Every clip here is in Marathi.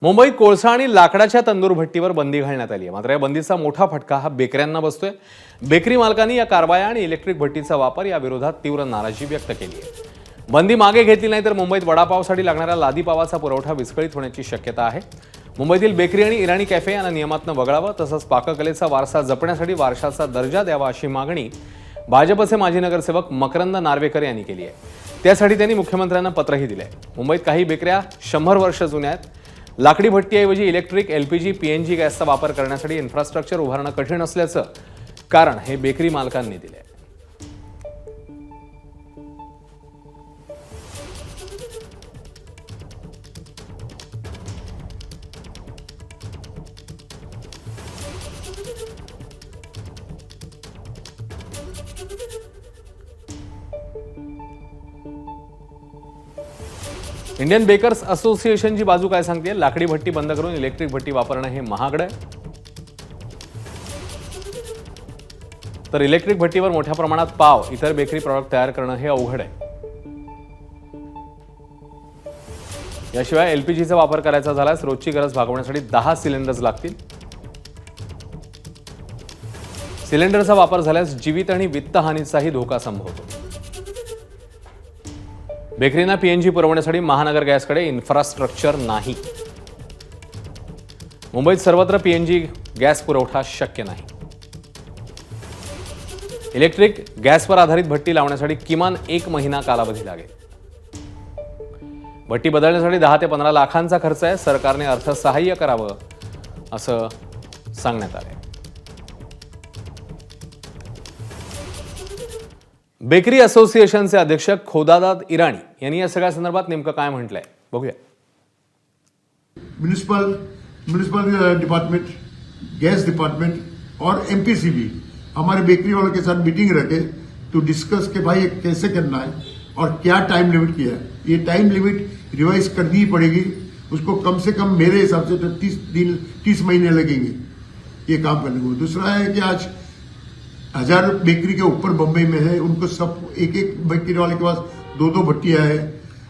मुंबईत कोळसा आणि लाकडाच्या तंदूर भट्टीवर बंदी घालण्यात आली आहे। मात्र या बंदीचा मोठा फटका हा बेकऱ्यांना बसतोय। बेकरी मालकांनी या कारवाया आणि इलेक्ट्रिक भट्टीचा वापर या विरोधात तीव्र नाराजी व्यक्त केली आहे। बंदी मागे घेतली नाही तर मुंबईत वडापावसाठी लागणाऱ्या लादी पावाचा पुरवठा विस्कळीत होण्याची शक्यता आहे। मुंबईतील बेकरी आणि इराणी कॅफे यांना नियमातनं वगळावं तसंच पाककलेचा वारसा जपण्यासाठी वारशाचा दर्जा द्यावा अशी मागणी भाजपचे माजी नगरसेवक मकरंद नार्वेकर यांनी केली आहे। त्यासाठी त्यांनी मुख्यमंत्र्यांना पत्रही दिले आहे। मुंबईत काही बेकऱ्या 100 वर्ष जुन्या आहेत। लाकडी भट्टीऐवजी इलेक्ट्रिक एलपीजी पीएनजी गॅसचा वापर करण्यासाठी इन्फ्रास्ट्रक्चर उभारणं कठीण असल्याचं कारण हे बेकरी मालकांनी दिले। इंडियन बेकर्स असोसिएशनची बाजू काय सांगते? लाकडी भट्टी बंद करून इलेक्ट्रिक भट्टी वापरणं हे महागडं आहे, तर इलेक्ट्रिक भट्टीवर मोठ्या प्रमाणात पाव इतर बेकरी प्रॉडक्ट तयार करणं हे अवघड आहे। याशिवाय एलपीजीचा वापर करायचा झाल्यास रोजची गरज भागवण्यासाठी 10 सिलेंडर्स लागतील। सिलेंडरचा वापर झाल्यास जीवित आणि वित्तहानीचाही धोका संभवतो। बेकरींना पीएनजी पुरवण्यासाठी महानगर गॅसकडे इन्फ्रास्ट्रक्चर नाही। मुंबईत सर्वत्र पीएनजी गॅस पुरवठा शक्य नाही। इलेक्ट्रिक गॅसवर आधारित भट्टी लावण्यासाठी किमान 1 महिना कालावधी लागेल। भट्टी बदलण्यासाठी 10 ते 15 लाखांचा खर्च आहे। सरकारने अर्थसहाय्य करावं असं सांगण्यात आलंय। बेकरी असोसिएशनचे अध्यक्ष खोदादाद इराणी यांनी या सगळ्या संदर्भात नेमकं काय म्हटलंय बघूया। म्युनिसिपल डिपार्टमेंट, गैस डिपार्टमेंट और एमपीसीबी हमारे बेकरी वालों के साथ मीटिंग रखे तो डिस्कस के भाई ये कैसे करना है और क्या टाइम लिमिट किया है। ये टाइम लिमिट रिवाइज करनी ही पड़ेगी। उसको कम से कम मेरे हिसाब से तो 30 महीने लगेंगे ये काम करने को। दूसरा है कि आज 1000 बेकरी के ऊपर बंबई में है, उनको सब एक बेकरी वाले के पास 2-2 भट्टियां हैं।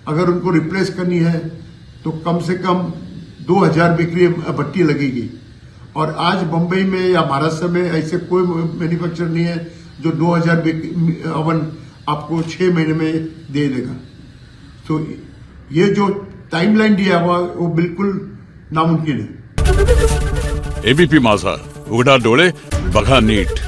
अगर उनको रिप्लेस करनी है तो कम से कम 2000 बेकरी भट्टी लगेगी। और आज बंबई में या महाराष्ट्र में ऐसे कोई मैन्युफैक्चर नहीं है जो 2000 ओवन आपको 6 महीने में दे देगा। तो ये जो टाइमलाइन दिया हुआ वो बिल्कुल नामुमकिन है। एबीपी माझा, उघडा डोळे बघा नीट।